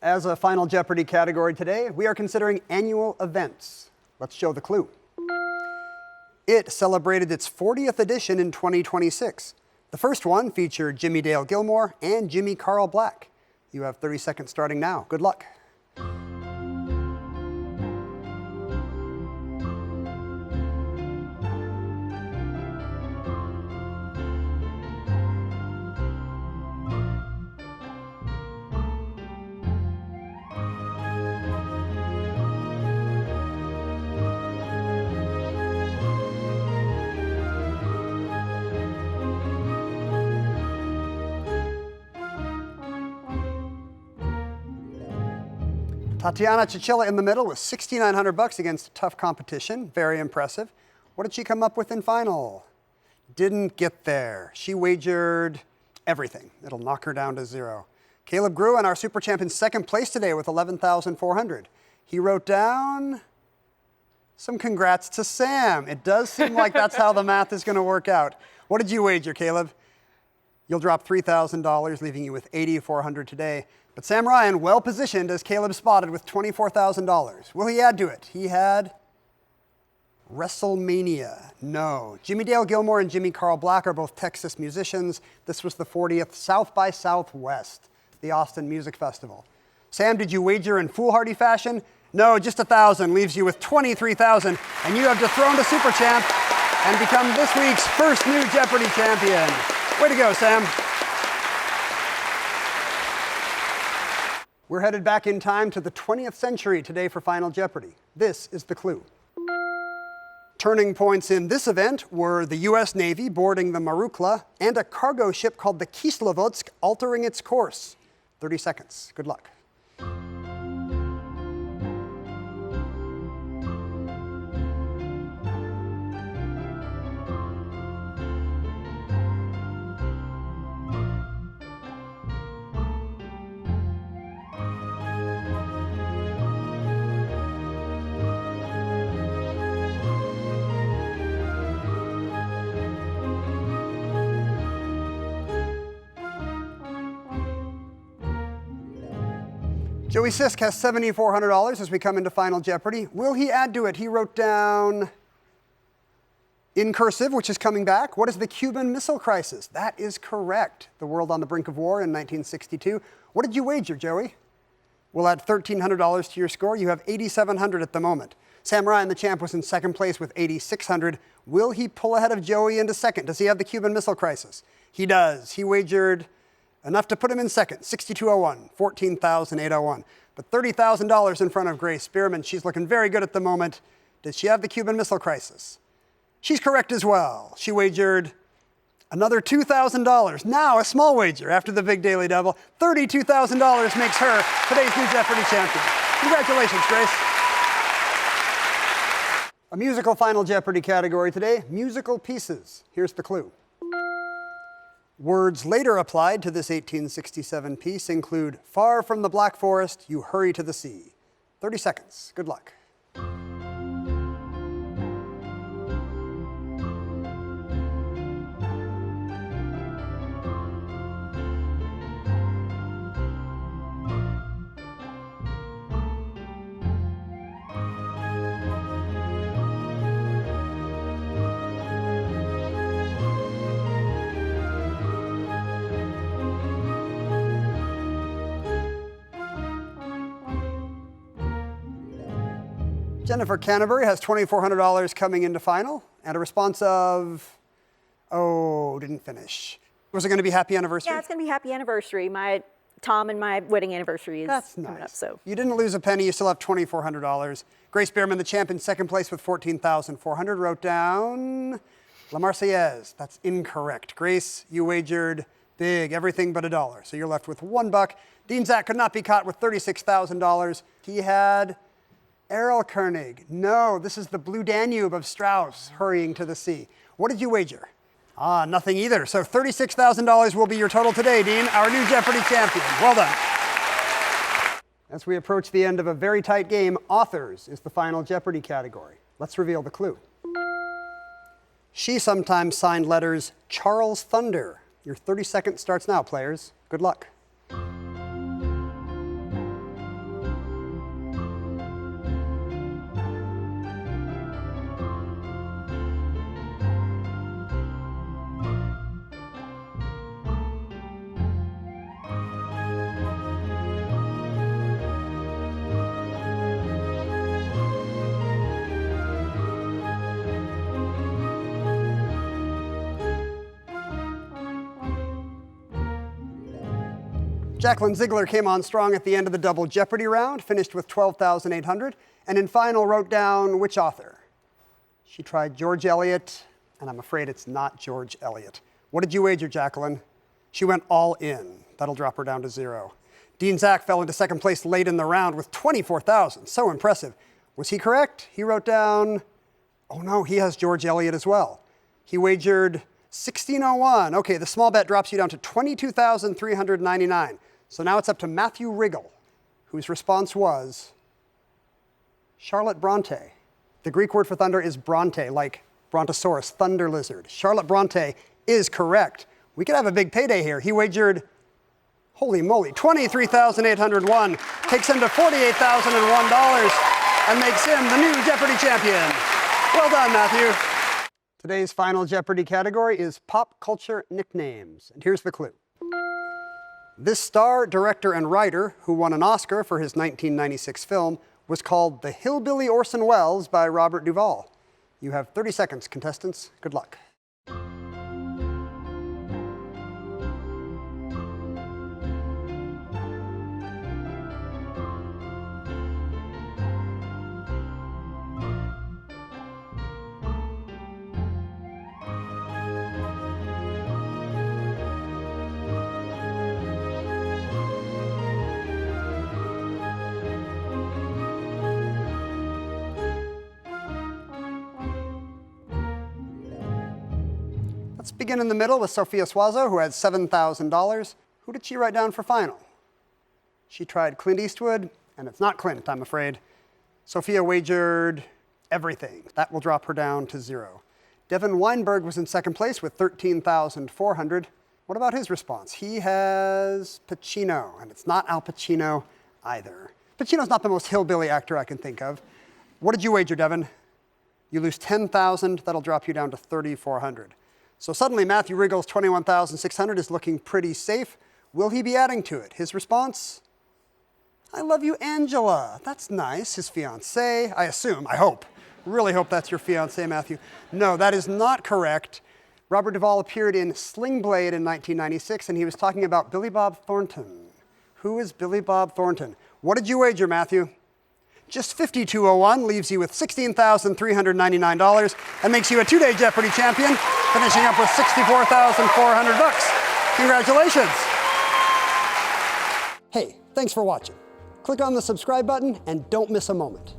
As a Final Jeopardy category today, we are considering annual events. Let's show the clue. It celebrated its 40th edition in 2026. The first one featured Jimmy Dale Gilmore and Jimmy Carl Black. You have 30 seconds starting now. Good luck. Tatiana Chichilla in the middle with $6,900 against tough competition. Very impressive. What did she come up with in final? Didn't get there. She wagered everything. It'll knock her down to 0. Caleb Gruen, our super champ, in second place today with $11,400. He wrote down some congrats to Sam. It does seem like that's how the math is going to work out. What did you wager, Caleb? You'll drop $3,000, leaving you with $8,400 today. But Sam Ryan, well positioned as Caleb spotted with $24,000. Will he add to it? He had WrestleMania. No. Jimmy Dale Gilmore and Jimmy Carl Black are both Texas musicians. This was the 40th South by Southwest, the Austin Music Festival. Sam, did you wager in foolhardy fashion? No, just $1,000 leaves you with $23,000, and you have dethroned a super champ and become this week's first new Jeopardy champion. Way to go, Sam. We're headed back in time to the 20th century today for Final Jeopardy. This is the clue. Turning points in this event were the U.S. Navy boarding the Marukla and a cargo ship called the Kislovodsk altering its course. 30 seconds. Good luck. Joey Sisk has $7,400 as we come into Final Jeopardy. Will he add to it? He wrote down in cursive, which is coming back. What is the Cuban Missile Crisis? That is correct. The world on the brink of war in 1962. What did you wager, Joey? We'll add $1,300 to your score. You have $8,700 at the moment. Sam Ryan, the champ, was in second place with $8,600. Will he pull ahead of Joey into second? Does he have the Cuban Missile Crisis? He does. He wagered enough to put him in second, 6201, 14,801. But $30,000 in front of Grace Spearman. She's looking very good at the moment. Does she have the Cuban Missile Crisis? She's correct as well. She wagered another $2,000. Now a small wager after the big daily double. $32,000 makes her today's new Jeopardy champion. Congratulations, Grace. A musical Final Jeopardy category today, musical pieces. Here's the clue. Words later applied to this 1867 piece include, "Far from the Black Forest, you hurry to the sea." 30 seconds. Good luck. Jennifer Canterbury has $2,400 coming into final, and a response of, oh, didn't finish. Was it going to be happy anniversary? Yeah, it's going to be happy anniversary. Tom and my wedding anniversary is coming up. So you didn't lose a penny. You still have $2,400. Grace Spearman, the champ, in second place with $14,400, wrote down La Marseillaise. That's incorrect. Grace, you wagered big, everything but $1. So you're left with $1. Dean Zak could not be caught with $36,000. He had Erlkönig. No, this is the Blue Danube of Strauss hurrying to the sea. What did you wager? Nothing either. So $36,000 will be your total today, Dean, our new Jeopardy champion. Well done. As we approach the end of a very tight game, authors is the final Jeopardy category. Let's reveal the clue. She sometimes signed letters Charles Thunder. Your 30 seconds starts now, players. Good luck. Jacqueline Ziegler came on strong at the end of the Double Jeopardy round, finished with 12,800, and in final wrote down which author? She tried George Eliot, and I'm afraid it's not George Eliot. What did you wager, Jacqueline? She went all in. That'll drop her down to 0. Dean Zach fell into second place late in the round with 24,000. So impressive. Was he correct? He wrote down, oh no, he has George Eliot as well. He wagered 1601. Okay, the small bet drops you down to 22,399. So now it's up to Matthew Riggle, whose response was Charlotte Bronte. The Greek word for thunder is bronte, like brontosaurus, thunder lizard. Charlotte Bronte is correct. We could have a big payday here. He wagered, holy moly, 23,801. Takes him to $48,001 and makes him the new Jeopardy champion. Well done, Matthew. Today's final Jeopardy category is pop culture nicknames. And here's the clue. This star, director, and writer, who won an Oscar for his 1996 film, was called The Hillbilly Orson Welles by Robert Duvall. You have 30 seconds, contestants. Good luck. Let's begin in the middle with Sophia Suazo, who had $7,000. Who did she write down for final? She tried Clint Eastwood, and it's not Clint, I'm afraid. Sophia wagered everything. That will drop her down to 0. Devin Weinberg was in second place with 13,400. What about his response? He has Pacino, and it's not Al Pacino either. Pacino's not the most hillbilly actor I can think of. What did you wager, Devin? You lose 10,000. That'll drop you down to 3,400. So suddenly Matthew Riggle's 21,600 is looking pretty safe. Will he be adding to it? His response? I love you, Angela. That's nice. His fiancée, I assume, I hope. Really hope that's your fiancée, Matthew. No, that is not correct. Robert Duvall appeared in Sling Blade in 1996, and he was talking about Billy Bob Thornton. Who is Billy Bob Thornton? What did you wager, Matthew? Just 5,201 leaves you with $16,399 and makes you a two-day Jeopardy champion, finishing up with $64,400. Congratulations. Hey, thanks for watching. Click on the subscribe button and don't miss a moment.